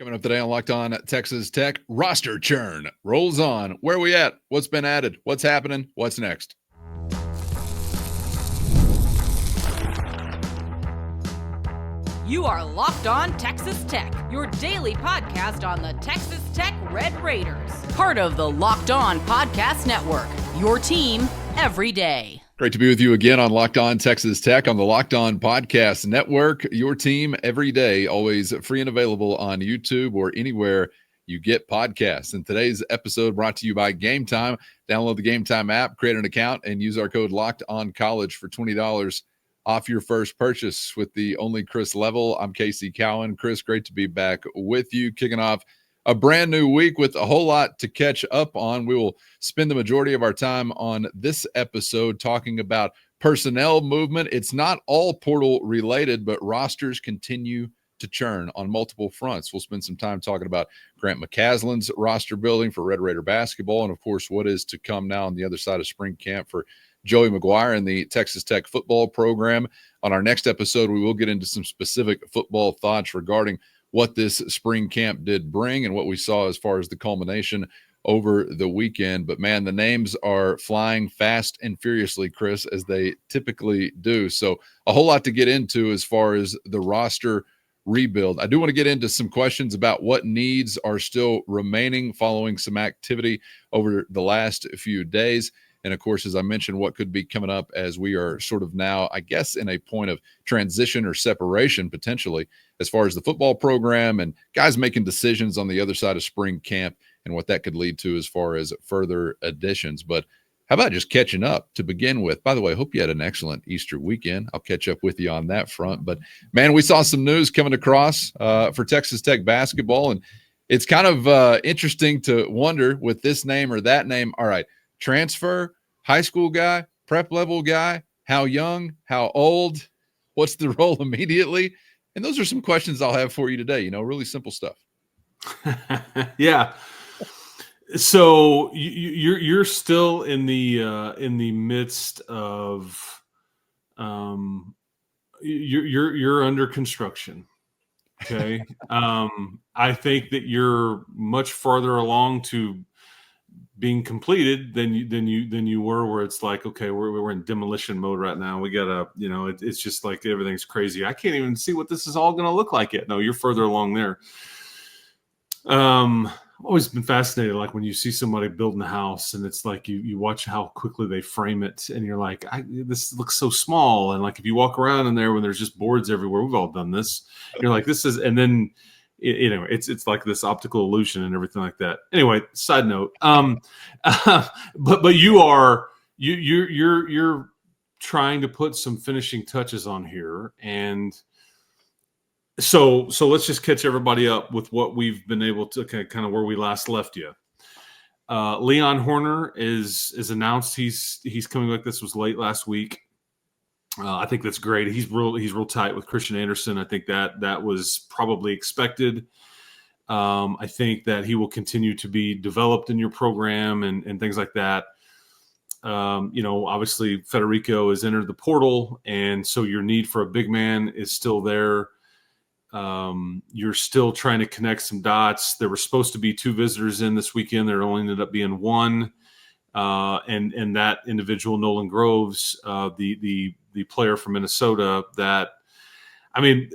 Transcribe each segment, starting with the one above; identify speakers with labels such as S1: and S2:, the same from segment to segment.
S1: Coming up today on Locked On Texas Tech, roster churn rolls on. Where are we at? What's been added? What's happening? What's next?
S2: You are Locked On Texas Tech, your daily podcast on the Texas Tech Red Raiders. Part of the Locked On Podcast Network, your team every day.
S1: Great to be with you again on Locked On Texas Tech on the Locked On Podcast Network, your team every day, always free and available on YouTube or anywhere you get podcasts. And today's episode brought to you by Gametime. Download the Gametime app, create an account, and use our code LOCKEDONCollege for $20 off your first purchase with the only Chris Level. I'm Casey Cowan. Chris, great to be back with you, kicking off a brand new week with a whole lot to catch up on. We will spend the majority of our time on this episode talking about personnel movement. It's not all portal related, but rosters continue to churn on multiple fronts. We'll spend some time talking about Grant McCaslin's roster building for Red Raider basketball, and of course, what is to come now on the other side of spring camp for Joey McGuire and the Texas Tech football program. On our next episode, we will get into some specific football thoughts regarding what this spring camp did bring and what we saw as far as the culmination over the weekend. But man, the names are flying fast and furiously, Chris, as they typically do. So a whole lot to get into as far as the roster rebuild. I do want to get into some questions about what needs are still remaining following some activity over the last few days. And of course, as I mentioned, what could be coming up as we are sort of now, I guess, in a point of transition or separation potentially as far as the football program and guys making decisions on the other side of spring camp and what that could lead to as far as further additions. But how about just catching up to begin with? By the way, I hope you had an excellent Easter weekend. I'll catch up with you on that front. But, man, we saw some news coming across for Texas Tech basketball, and it's kind of interesting to wonder with this name or that name. All right, transfer, high school guy, prep level guy, how young, how old, what's the role immediately? And those are some questions I'll have for you today, really simple stuff.
S3: Yeah. So you're still in the midst of you're under construction. Okay. I think that you're much farther along to being completed than you were, where it's like, okay, we're in demolition mode right now. We gotta, it's just like everything's crazy. I can't even see what this is all going to look like yet. No, you're further along there. I've always been fascinated, like when you see somebody building a house and it's like you watch how quickly they frame it and you're like, this looks so small. And like if you walk around in there when there's just boards everywhere, we've all done this. You're like, this is, and then it's like this optical illusion and everything like that. Anyway, side note. But you're trying to put some finishing touches on here, and so let's just catch everybody up with what we've been able to kind of where we last left you. Leon Horner is announced he's coming back. This was late last week. I think that's great. He's real tight with Christian Anderson. I think that was probably expected. I think that he will continue to be developed in your program and things like that. Obviously Federico has entered the portal, and so your need for a big man is still there. You're still trying to connect some dots. There were supposed to be 2 visitors in this weekend. There only ended up being 1. And that individual, Nolan Groves, the player from Minnesota, that, I mean,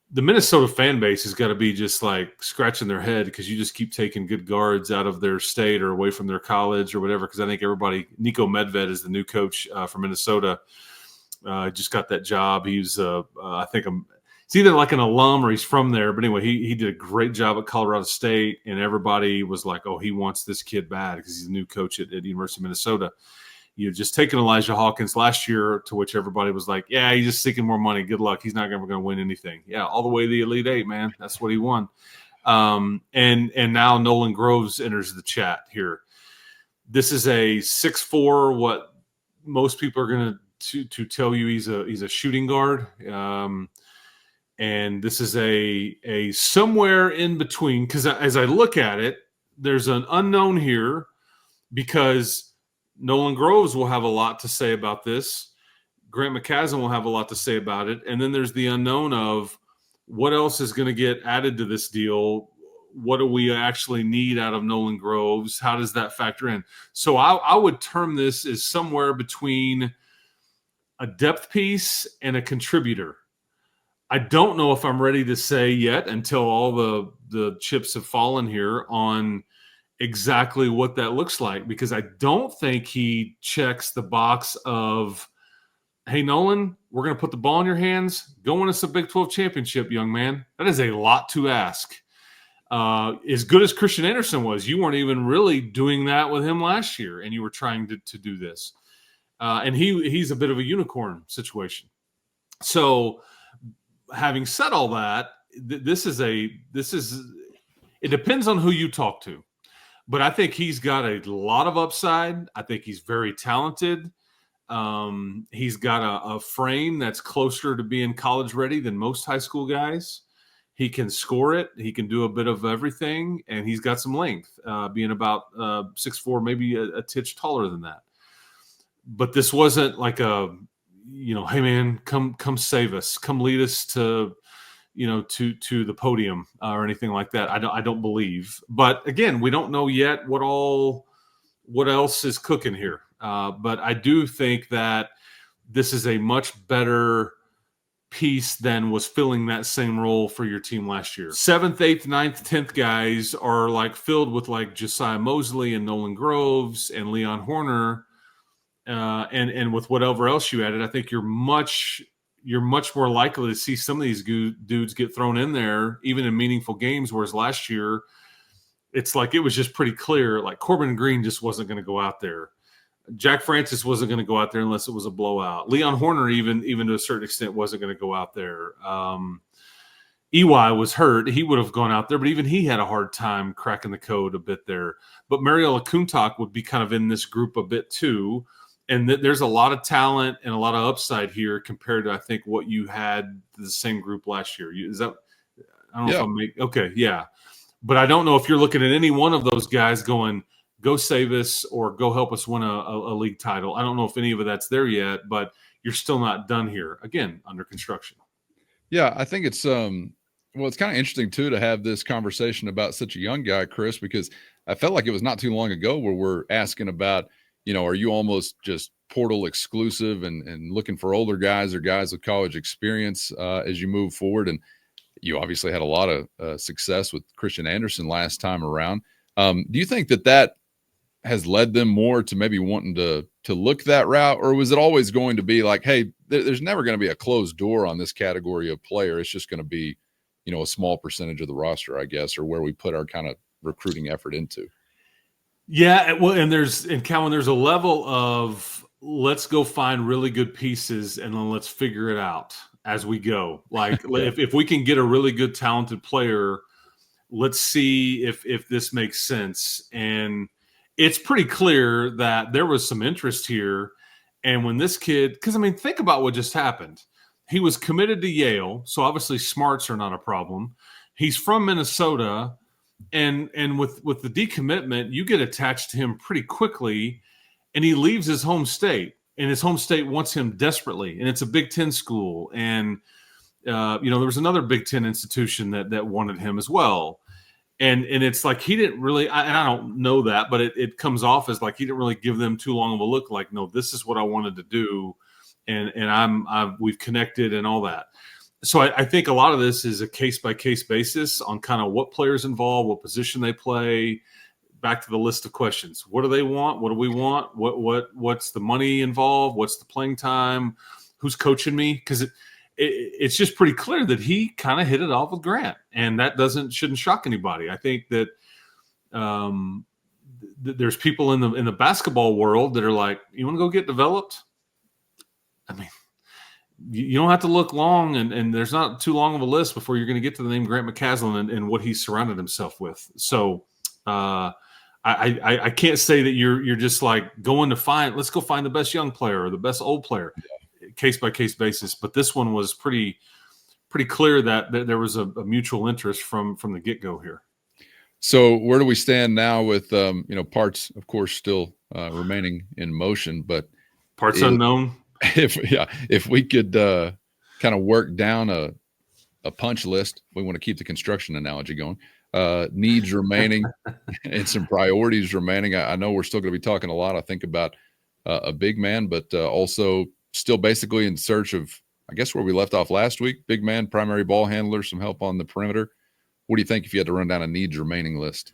S3: the Minnesota fan base has got to be just like scratching their head because you just keep taking good guards out of their state or away from their college or whatever. Because I think Nico Medved is the new coach for Minnesota. Just got that job. He's, I think, it's either like an alum or he's from there. But anyway, he did a great job at Colorado State, and everybody was like, oh, he wants this kid bad because he's a new coach at University of Minnesota. You just taken Elijah Hawkins last year, to which everybody was like, yeah, he's just seeking more money. Good luck. He's not ever going to win anything. Yeah, all the way to the Elite Eight, man. That's what he won. And now Nolan Groves enters the chat here. This is a 6'4", what most people are going to tell you he's a shooting guard. And this is a somewhere in between, because as I look at it, there's an unknown here because Nolan Groves will have a lot to say about this. Grant McCaslin will have a lot to say about it. And then there's the unknown of what else is going to get added to this deal what do we actually need out of Nolan Groves? How does that factor in? So I would term this as somewhere between a depth piece and a contributor. I don't know if I'm ready to say yet until all the chips have fallen here on exactly what that looks like, because I don't think he checks the box of, hey, Nolan, we're going to put the ball in your hands. Go win us a Big 12 championship, young man. That is a lot to ask. As good as Christian Anderson was, you weren't even really doing that with him last year, and you were trying to do this. And he's a bit of a unicorn situation. So having said all that, it depends on who you talk to. But I think he's got a lot of upside. I think he's very talented. He's got a frame that's closer to being college ready than most high school guys. He can score it. He can do a bit of everything, and he's got some length, being about 6'4", maybe a titch taller than that. But this wasn't like a, hey man, come save us, come lead us to, to the podium or anything like that. I don't believe. But again, we don't know yet what else is cooking here. But I do think that this is a much better piece than was filling that same role for your team last year. 7th, 8th, 9th, 10th guys are like filled with like Josiah Mosley and Nolan Groves and Leon Horner. And with whatever else you added, I think you're much more likely to see some of these dudes get thrown in there, even in meaningful games. Whereas last year, it's like it was just pretty clear. Like Corbin Green just wasn't going to go out there. Jack Francis wasn't going to go out there unless it was a blowout. Leon Horner, even to a certain extent, wasn't going to go out there. EY was hurt. He would have gone out there, but even he had a hard time cracking the code a bit there. But Mariella Kuntak would be kind of in this group a bit too. And there's a lot of talent and a lot of upside here compared to, I think, what you had the same group last year. Is that – I don't know if I'm making – okay, yeah. But I don't know if you're looking at any one of those guys going, go save us or go help us win a league title. I don't know if any of that's there yet, but you're still not done here. Again, under construction.
S1: Yeah, I think it's it's kind of interesting too to have this conversation about such a young guy, Chris, because I felt like it was not too long ago where we're asking about, are you almost just portal exclusive and looking for older guys or guys with college experience as you move forward? And you obviously had a lot of success with Christian Anderson last time around. Do you think that has led them more to maybe wanting to look that route, or was it always going to be like, hey, there's never going to be a closed door on this category of player. It's just going to be, a small percentage of the roster, I guess, or where we put our kind of recruiting effort into.
S3: Yeah. Well, and Calvin, there's a level of let's go find really good pieces and then let's figure it out as we go. Like if we can get a really good, talented player, let's see if this makes sense. And it's pretty clear that there was some interest here. And when this kid, because think about what just happened. He was committed to Yale, so obviously smarts are not a problem. He's from Minnesota, and with the decommitment, you get attached to him pretty quickly, and he leaves his home state, and his home state wants him desperately, and it's a Big Ten school, and there was another Big Ten institution that wanted him as well. And it's like he didn't really, and I don't know that, but it comes off as like he didn't really give them too long of a look. Like, no, this is what I wanted to do, and we've connected and all that. So I think a lot of this is a case by case basis on kind of what players involved, what position they play. Back to the list of questions: what do they want? What do we want? What's the money involved? What's the playing time? Who's coaching me? Because it's just pretty clear that he kind of hit it off with Grant, and that shouldn't shock anybody. I think that there's people in the basketball world that are like, you want to go get developed? You don't have to look long, and there's not too long of a list before you're going to get to the name Grant McCaslin and what he's surrounded himself with. So I can't say that you're just like going to let's go find the best young player or the best old player. Case by case basis, but this one was pretty clear that there was a mutual interest from the get go here.
S1: So where do we stand now with parts, of course, still remaining in motion, but
S3: parts unknown?
S1: If we could kind of work down a punch list, we want to keep the construction analogy going. needs remaining and some priorities remaining. I know we're still going to be talking a lot, I think, about a big man, but also still basically in search of, I guess, where we left off last week. Big man, primary ball handler, some help on the perimeter. What do you think if you had to run down a needs remaining list?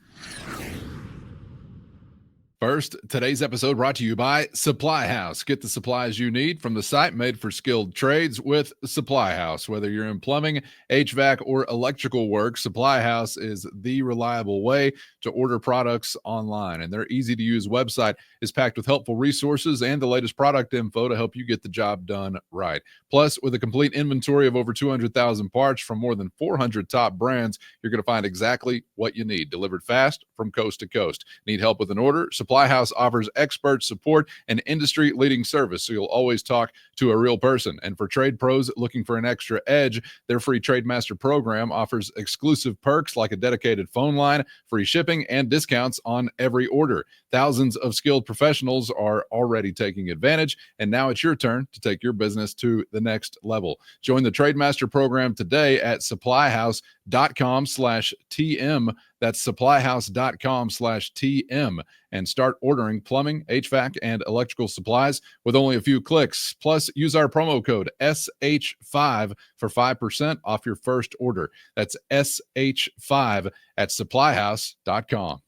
S1: First, today's episode brought to you by Supply House. Get the supplies you need from the site made for skilled trades with Supply House. Whether you're in plumbing, HVAC, or electrical work, Supply House is the reliable way to order products online. And their easy-to-use website is packed with helpful resources and the latest product info to help you get the job done right. Plus, with a complete inventory of over 200,000 parts from more than 400 top brands, you're going to find exactly what you need, delivered fast from coast to coast. Need help with an order? Supply House offers expert support and industry-leading service, so you'll always talk to a real person. And for trade pros looking for an extra edge, their free Trade Master program offers exclusive perks like a dedicated phone line, free shipping, and discounts on every order. Thousands of skilled professionals are already taking advantage, and now it's your turn to take your business to the next level. Join the Trade Master program today at supplyhouse.com/TM. That's supplyhouse.com/TM, and start ordering plumbing, HVAC, and electrical supplies with only a few clicks. Plus, use our promo code SH5 for 5% off your first order. That's SH5 at supplyhouse.com.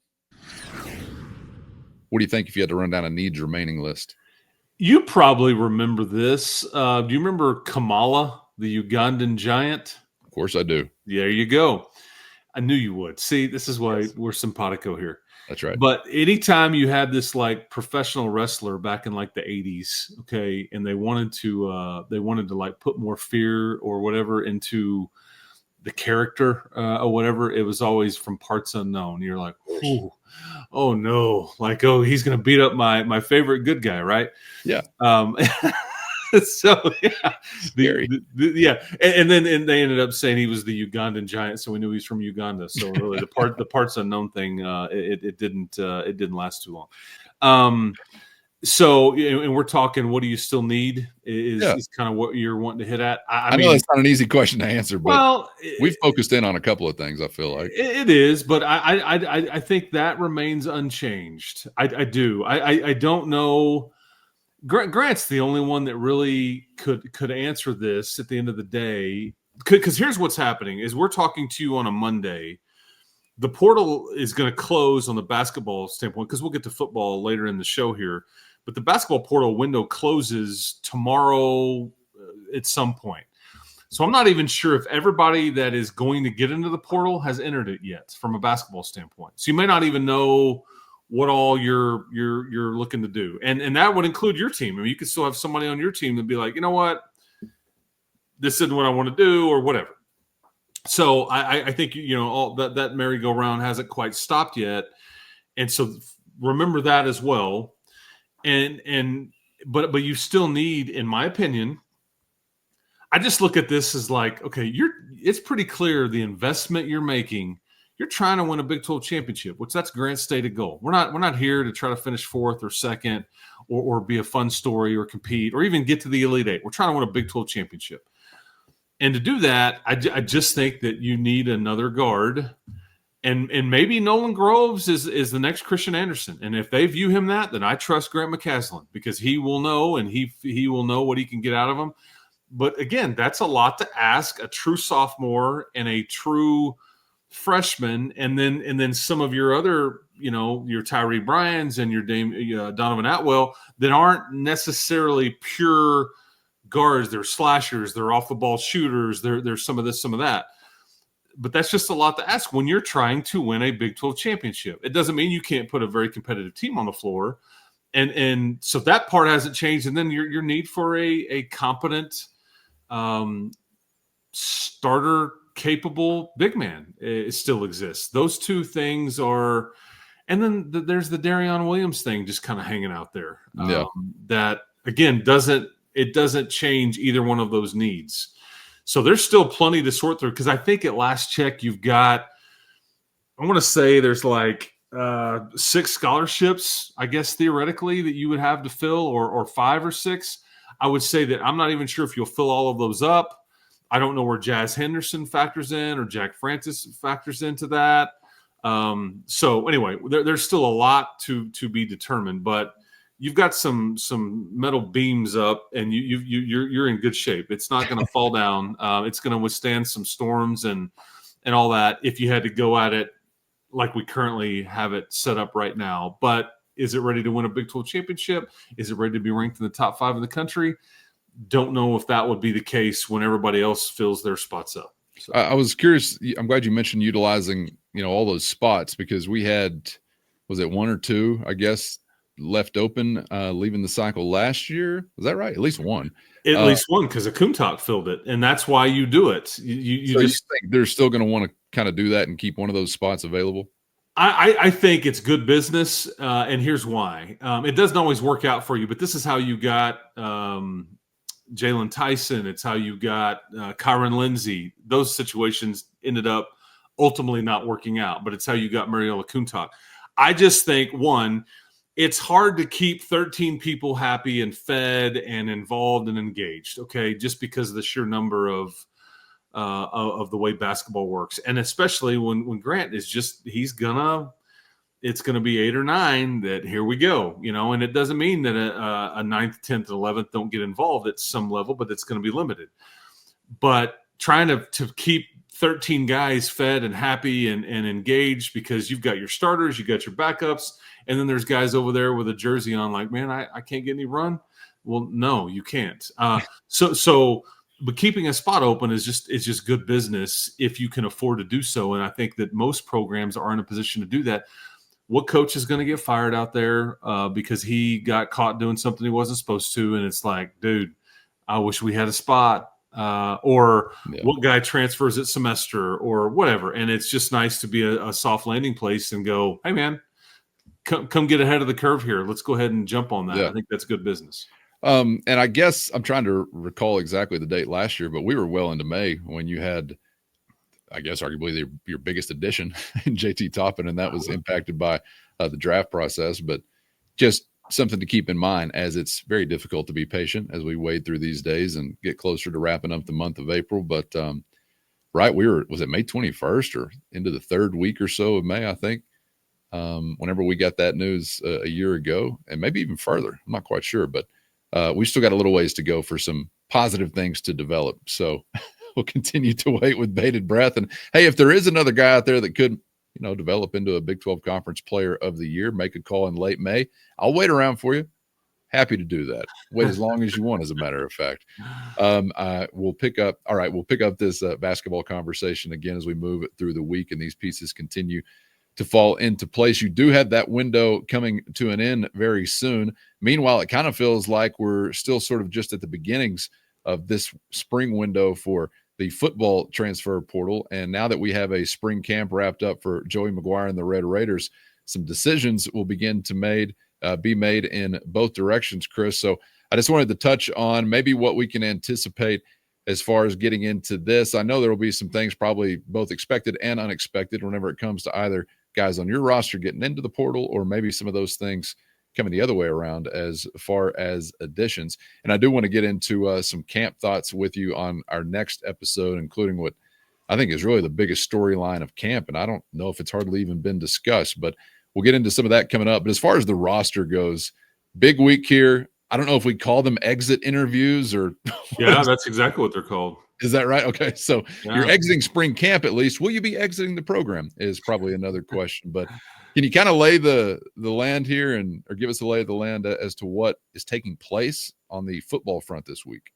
S1: What do you think if you had to run down a needs remaining list?
S3: You probably remember this. Do you remember Kamala, the Ugandan giant?
S1: Of course I do.
S3: There you go. I knew you would. See, this is why we're simpatico here.
S1: That's right.
S3: But anytime you had this like professional wrestler back in like the 80s, okay, and they wanted to like put more fear or whatever into the character or whatever, it was always from parts unknown. You're like, oh no, like, oh, he's gonna beat up my favorite good guy, right?
S1: Yeah.
S3: So yeah, and then they ended up saying he was the Ugandan giant, so we knew he's from Uganda. So really, the parts unknown thing, it didn't last too long. So, and we're talking, what do you still need? Is kind of what you're wanting to hit at. I mean,
S1: know it's not an easy question to answer, but
S3: well,
S1: we've focused in on a couple of things. I feel like
S3: it is, but I think that remains unchanged. I do. I don't know. Grant's the only one that really could answer this at the end of the day. Because here's what's happening: is we're talking to you on a Monday. The portal is going to close on the basketball standpoint, because we'll get to football later in the show here. But the basketball portal window closes tomorrow at some point. So I'm not even sure if everybody that is going to get into the portal has entered it yet from a basketball standpoint. So you may not even know what all you're looking to do. And that would include your team. I mean, you could still have somebody on your team that'd be like, you know what, this isn't what I want to do, or whatever. So I think, all that merry-go-round hasn't quite stopped yet. And so remember that as well. But you still need, in my opinion, I just look at this as like, okay, it's pretty clear the investment you're making. You're trying to win a Big 12 championship, which that's Grant's stated goal. We're not here to try to finish fourth or second or be a fun story or compete or even get to the Elite Eight. We're trying to win a Big 12 championship. And to do that, I just think that you need another guard. And maybe Nolan Groves is the next Christian Anderson. And if they view him that, then I trust Grant McCaslin, because he will know, and he will know what he can get out of him. But again, that's a lot to ask a true sophomore and a true freshman, and then some of your other, your Tyree Bryans and your Donovan Atwell that aren't necessarily pure guards. They're slashers, they're off the ball shooters, there's some of this, some of that. But that's just a lot to ask when you're trying to win a Big 12 championship. It doesn't mean you can't put a very competitive team on the floor. And so that part hasn't changed. And then your need for a competent starter capable big man, it still exists. Those two things are, and then there's the Darion Williams thing just kind of hanging out there. That again doesn't change either one of those needs. So there's still plenty to sort through, because I think at last check you've got, I want to say there's like 6 scholarships, I guess theoretically, that you would have to fill, or 5 or 6. I would say that I'm not even sure if you'll fill all of those up. I don't know where Jazz Henderson factors in or Jack Francis factors into that. So anyway, there's still a lot to be determined, but you've got some metal beams up, and you're in good shape. It's not going to fall down. It's going to withstand some storms and all that if you had to go at it like we currently have it set up right now. But is it ready to win a Big 12 championship? Is it ready to be ranked in the top 5 in the country? Don't know if that would be the case when everybody else fills their spots up. So.
S1: I was curious. I'm glad you mentioned utilizing, all those spots, because we had, was it 1 or 2, I guess, left open leaving the cycle last year? Was that right? At least one.
S3: At least one, because Akuntak filled it, and that's why you do it. You
S1: think they're still going to want to kind of do that and keep one of those spots available?
S3: I think it's good business, and here's why. It doesn't always work out for you, but this is how you got Jalen Tyson. It's how you got Kyron Lindsey. Those situations ended up ultimately not working out, but it's how you got Mariella Akuntak. I just think, one, it's hard to keep 13 people happy and fed and involved and engaged, okay, just because of the sheer number of the way basketball works. And especially when Grant is just, it's going to be 8 or 9 that here we go, and it doesn't mean that a 9th, 10th, and 11th don't get involved at some level, but it's going to be limited. But trying to keep 13 guys fed and happy and engaged, because you've got your starters, you got your backups, and then there's guys over there with a jersey on like, man, I can't get any run. Well, no, you can't. But keeping a spot open is just good business if you can afford to do so. And I think that most programs are in a position to do that. What coach is going to get fired out there because he got caught doing something he wasn't supposed to? And it's like, dude, I wish we had a spot. What guy transfers at semester or whatever. And it's just nice to be a soft landing place and go, hey, man, come get ahead of the curve here. Let's go ahead and jump on that. Yeah. I think that's good business.
S1: And I guess I'm trying to recall exactly the date last year, but we were well into May when you had, I guess, arguably your biggest addition in JT Toppin, and that was impacted by the draft process. But just something to keep in mind, as it's very difficult to be patient as we wade through these days and get closer to wrapping up the month of April. But right, was it May 21st or into the 3rd week or so of May, I think, whenever we got that news a year ago, and maybe even further. I'm not quite sure, but we still got a little ways to go for some positive things to develop. So we'll continue to wait with bated breath. And hey, if there is another guy out there that could, develop into a Big 12 Conference Player of the Year, make a call in late May, I'll wait around for you. Happy to do that. Wait as long as you want, as a matter of fact. We'll pick up this basketball conversation again as we move it through the week and these pieces continue to fall into place. You do have that window coming to an end very soon. Meanwhile, it kind of feels like we're still sort of just at the beginnings of this spring window for the football transfer portal. And now that we have a spring camp wrapped up for Joey McGuire and the Red Raiders, some decisions will begin to be made in both directions, Chris. So I just wanted to touch on maybe what we can anticipate as far as getting into this. I know there will be some things probably both expected and unexpected whenever it comes to either guys on your roster getting into the portal or maybe some of those things coming the other way around as far as additions. And I do want to get into some camp thoughts with you on our next episode, including what I think is really the biggest storyline of camp. And I don't know if it's hardly even been discussed, but we'll get into some of that coming up. But as far as the roster goes, big week here. I don't know if we call them exit interviews or.
S3: Yeah, that's exactly what they're called.
S1: Is that right? Okay. So you're exiting spring camp at least. Will you be exiting the program is probably another question. But can you kind of lay the land here or give us a lay of the land as to what is taking place on the football front this week?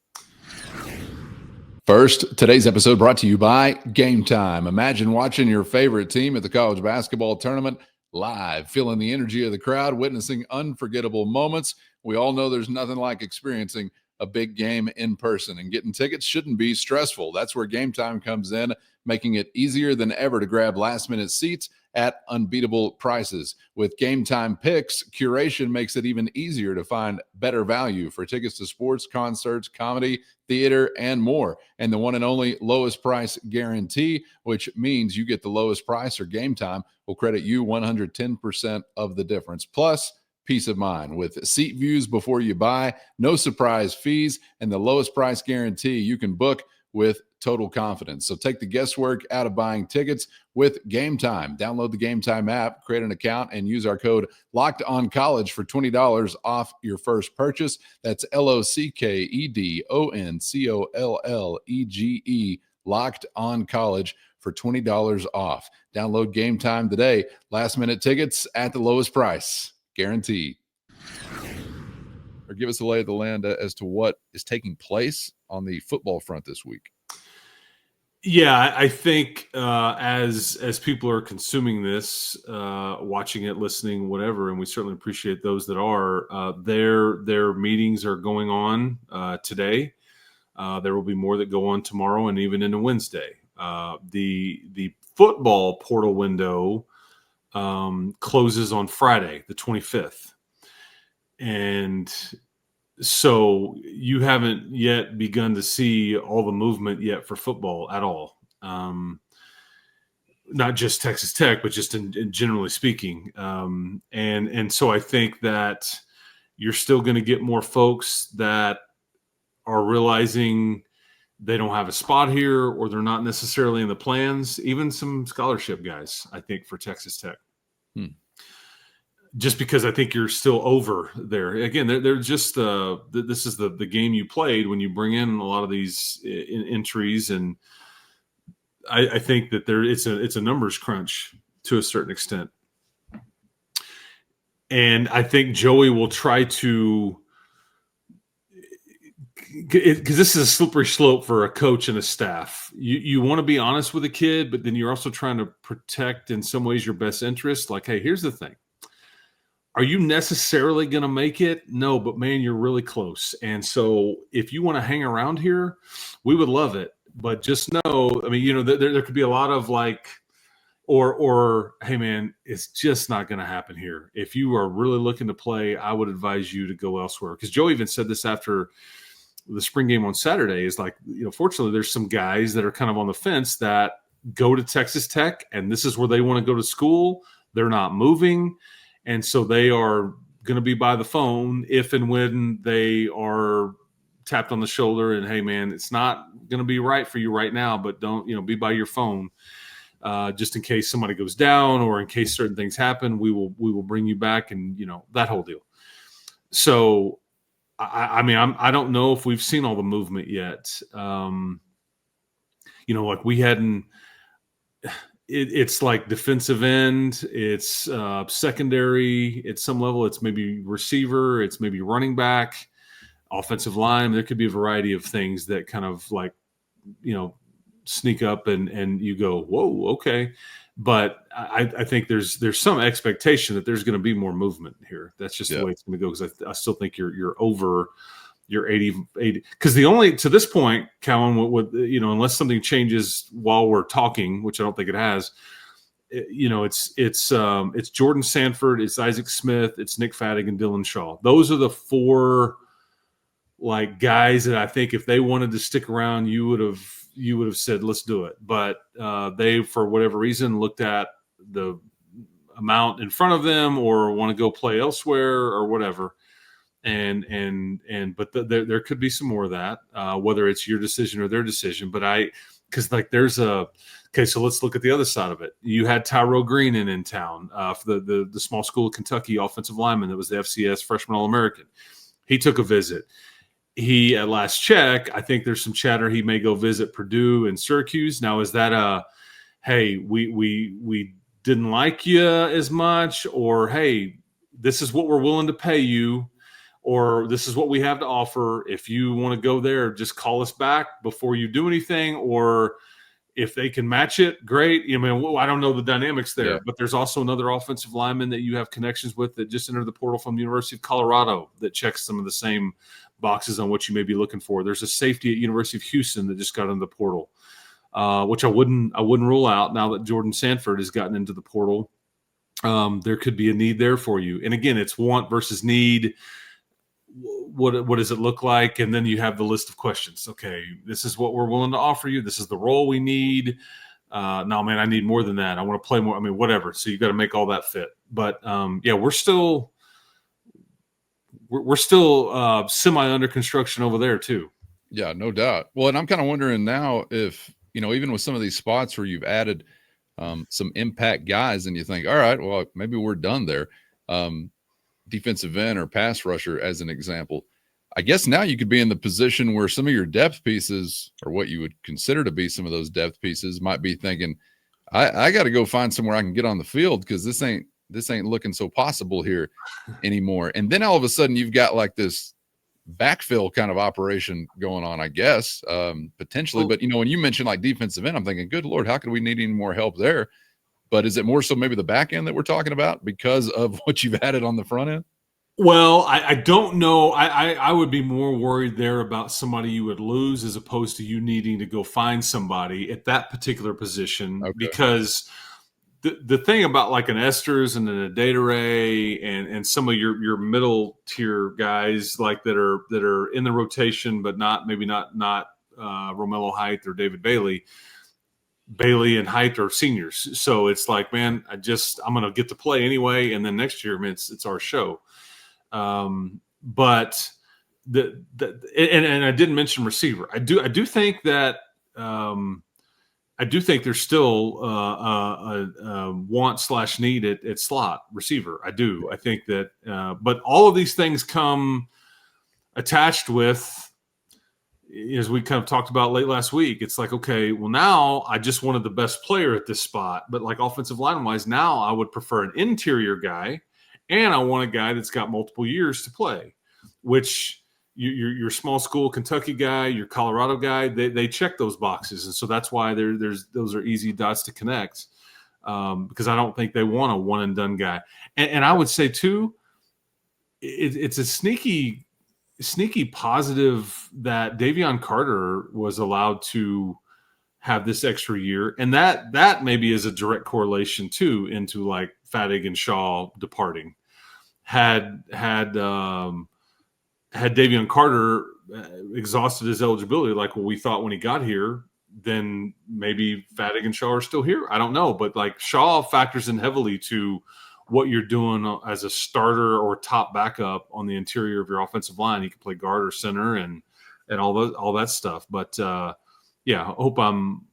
S1: First, today's episode brought to you by Gametime. Imagine watching your favorite team at the college basketball tournament live, feeling the energy of the crowd, witnessing unforgettable moments. We all know there's nothing like experiencing a big game in person, and getting tickets shouldn't be stressful. That's where Gametime comes in, making it easier than ever to grab last-minute seats at unbeatable prices. With Gametime Picks, curation makes it even easier to find better value for tickets to sports, concerts, comedy, theater, and more. And the one and only lowest price guarantee, which means you get the lowest price, or Gametime will credit you 110% of the difference. Plus, peace of mind with seat views before you buy, no surprise fees, and the lowest price guarantee. You can book with total confidence. So take the guesswork out of buying tickets with Gametime. Download the Gametime app, create an account, and use our code LOCKEDONCollege for $20 off your first purchase. That's LOCKEDONCOLLEGE, Locked On College, for $20 off. Download Gametime today. Last minute tickets at the lowest price, guaranteed. Or give us a lay of the land as to what is taking place on the football front this week.
S3: Yeah, I think as people are consuming this, watching it, listening, whatever, and we certainly appreciate those that are, their meetings are going on today. There will be more that go on tomorrow and even into Wednesday. The football portal window closes on Friday, the 25th. And so you haven't yet begun to see all the movement yet for football at all. Not just Texas Tech, but just in generally speaking. And so I think that you're still going to get more folks that are realizing they don't have a spot here, or they're not necessarily in the plans. Even some scholarship guys, I think, for Texas Tech. Just because I think you're still over there. Again, they're just this is the game you played when you bring in a lot of these entries, and I think that it's a numbers crunch to a certain extent. And I think Joey will try to, because this is a slippery slope for a coach and a staff. You want to be honest with a kid, but then you're also trying to protect in some ways your best interest. Like, hey, here's the thing. Are you necessarily going to make it? No, but man, you're really close. And so if you want to hang around here, we would love it. But just know, I mean, there could be a lot of like, or hey man, it's just not going to happen here. If you are really looking to play, I would advise you to go elsewhere. Because Joe even said this after the spring game on Saturday, is like, fortunately there's some guys that are kind of on the fence that go to Texas Tech and this is where they want to go to school. They're not moving. And so they are going to be by the phone if and when they are tapped on the shoulder and, hey, man, it's not going to be right for you right now, but don't, be by your phone just in case somebody goes down or in case certain things happen. We will bring you back and, that whole deal. So, I mean, I don't know if we've seen all the movement yet. Like we hadn't – it's like defensive end, it's secondary at some level, it's maybe receiver, it's maybe running back, offensive line. There could be a variety of things that kind of like, sneak up and you go, whoa, okay. But I think there's some expectation that there's going to be more movement here. That's just the way it's going to go, because I still think you're over your 80 because the only to this point, Cowan, unless something changes while we're talking, which I don't think it has, it's Jordan Sanford, it's Isaac Smith, it's Nick Fattig, and Dylan Shaw. Those are the four like guys that I think if they wanted to stick around, you would have said let's do it. But they, for whatever reason, looked at the amount in front of them or want to go play elsewhere or whatever. But there could be some more of that, whether it's your decision or their decision. But so let's look at the other side of it. You had Tyrell Green in town for the small school of Kentucky offensive lineman that was the FCS freshman All-American. He took a visit. He, at last check, I think there's some chatter he may go visit Purdue and Syracuse. Now, is that hey, we didn't like you as much, or hey, this is what we're willing to pay you, or this is what we have to offer. If you want to go there, just call us back before you do anything. Or if they can match it, great. I don't know the dynamics there, but there's also another offensive lineman that you have connections with that just entered the portal from the University of Colorado that checks some of the same boxes on what you may be looking for. There's a safety at University of Houston that just got into the portal, which I wouldn't rule out now that Jordan Sanford has gotten into the portal. There could be a need there for you. And again, it's want versus need. What does it look like? And then you have the list of questions. Okay, this is what we're willing to offer you. This is the role we need. No, man, I need more than that. I want to play more. I mean, whatever. So you got to make all that fit. But we're still semi under construction over there too.
S1: Yeah, no doubt. Well, and I'm kind of wondering now if, even with some of these spots where you've added some impact guys and you think, all right, well, maybe we're done there. Defensive end or pass rusher, as an example. I guess now you could be in the position where some of your depth pieces, or what you would consider to be some of those depth pieces, might be thinking, I got to go find somewhere I can get on the field because this ain't looking so possible here anymore. And then all of a sudden you've got like this backfill kind of operation going on, I guess, potentially. But, when you mentioned like defensive end, I'm thinking, good Lord, how could we need any more help there? But is it more so maybe the back end that we're talking about because of what you've added on the front end?
S3: Well, I don't know. I would be more worried there about somebody you would lose as opposed to you needing to go find somebody at that particular position. Okay. Because the thing about like an Esters and an Adedire and some of your middle tier guys like that are in the rotation, but not Romello Height or David Bailey. Bailey and Height are seniors, so it's like, man, I'm going to get to play anyway, and then next year, man, it's our show. But and I didn't mention receiver. I do think that I do think there's still a want/need at slot receiver. I do. I think that, but all of these things come attached with, as we kind of talked about late last week. It's like, okay, well, now I just wanted the best player at this spot, but like offensive line wise, now I would prefer an interior guy, and I want a guy that's got multiple years to play, which your small school Kentucky guy, your Colorado guy, they check those boxes. And so that's why those are easy dots to connect, because I don't think they want a one and done guy. And I would say too, it's a sneaky positive that Davion Carter was allowed to have this extra year. And that maybe is a direct correlation too into like Fatig and Shaw departing. Had Davion Carter exhausted his eligibility like what we thought when he got here, then maybe Fatig and Shaw are still here. I don't know. But like Shaw factors in heavily to what you're doing as a starter or top backup on the interior of your offensive line. You can play guard or center and all that stuff. But yeah, I hope I'm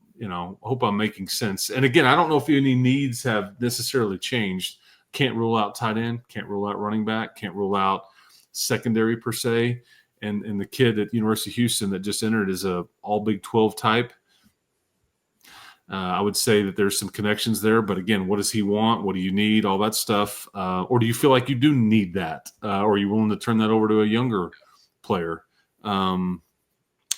S3: making sense. And again, I don't know if any needs have necessarily changed. Can't rule out tight end, can't rule out running back, can't rule out secondary per se. And the kid at University of Houston that just entered is a all Big 12 type. I would say that there's some connections there, but again, what does he want? What do you need? All that stuff. Or do you feel like you do need that? Or are you willing to turn that over to a younger player?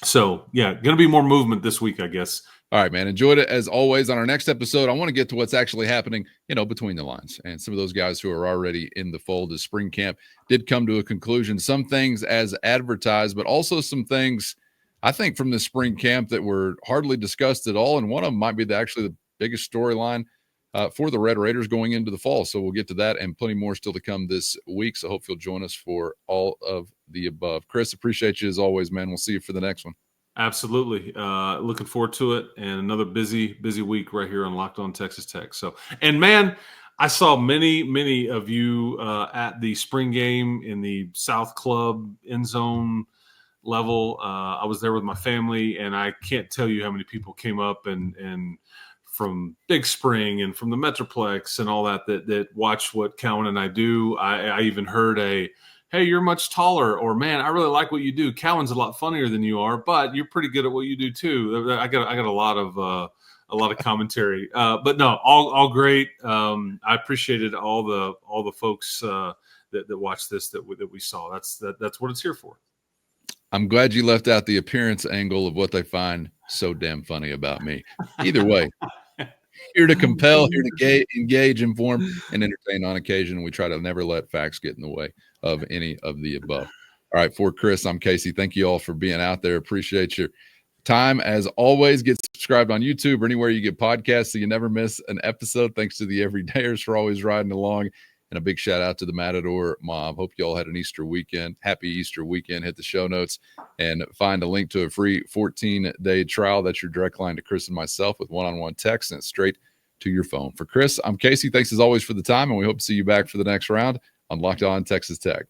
S3: So yeah, going to be more movement this week, I guess.
S1: All right, man. Enjoyed it as always. On our next episode, I want to get to what's actually happening, between the lines, and some of those guys who are already in the fold as spring camp did come to a conclusion. Some things as advertised, but also some things I think from the spring camp that were hardly discussed at all. And one of them might be actually the biggest storyline for the Red Raiders going into the fall. So we'll get to that and plenty more still to come this week. So hope you'll join us for all of the above. Chris, appreciate you as always, man. We'll see you for the next one.
S3: Absolutely. Looking forward to it. And another busy week right here on Locked On Texas Tech. So, and man, I saw many of you at the spring game in the South Club end zone level. I was there with my family, and I can't tell you how many people came up and from Big Spring and from the Metroplex and all that watch what Cowan and I do. I even heard hey, you're much taller, or man, I really like what you do. Cowan's a lot funnier than you are, but you're pretty good at what you do too. I got a lot of commentary, but no, all great. I appreciated all the folks that watched this that we saw. That's what it's here for.
S1: I'm glad you left out the appearance angle of what they find so damn funny about me. Either way, here to compel, here to engage, inform, and entertain on occasion. We try to never let facts get in the way of any of the above. All right, for Chris, I'm Casey. Thank you all for being out there. Appreciate your time. As always, get subscribed on YouTube or anywhere you get podcasts so you never miss an episode. Thanks to the everydayers for always riding along. And a big shout out to the Matador Mob. Hope you all had an Easter weekend. Happy Easter weekend. Hit the show notes and find a link to a free 14-day trial. That's your direct line to Chris and myself with one-on-one text, and it's straight to your phone. For Chris, I'm Casey. Thanks as always for the time, and we hope to see you back for the next round on Locked On Texas Tech.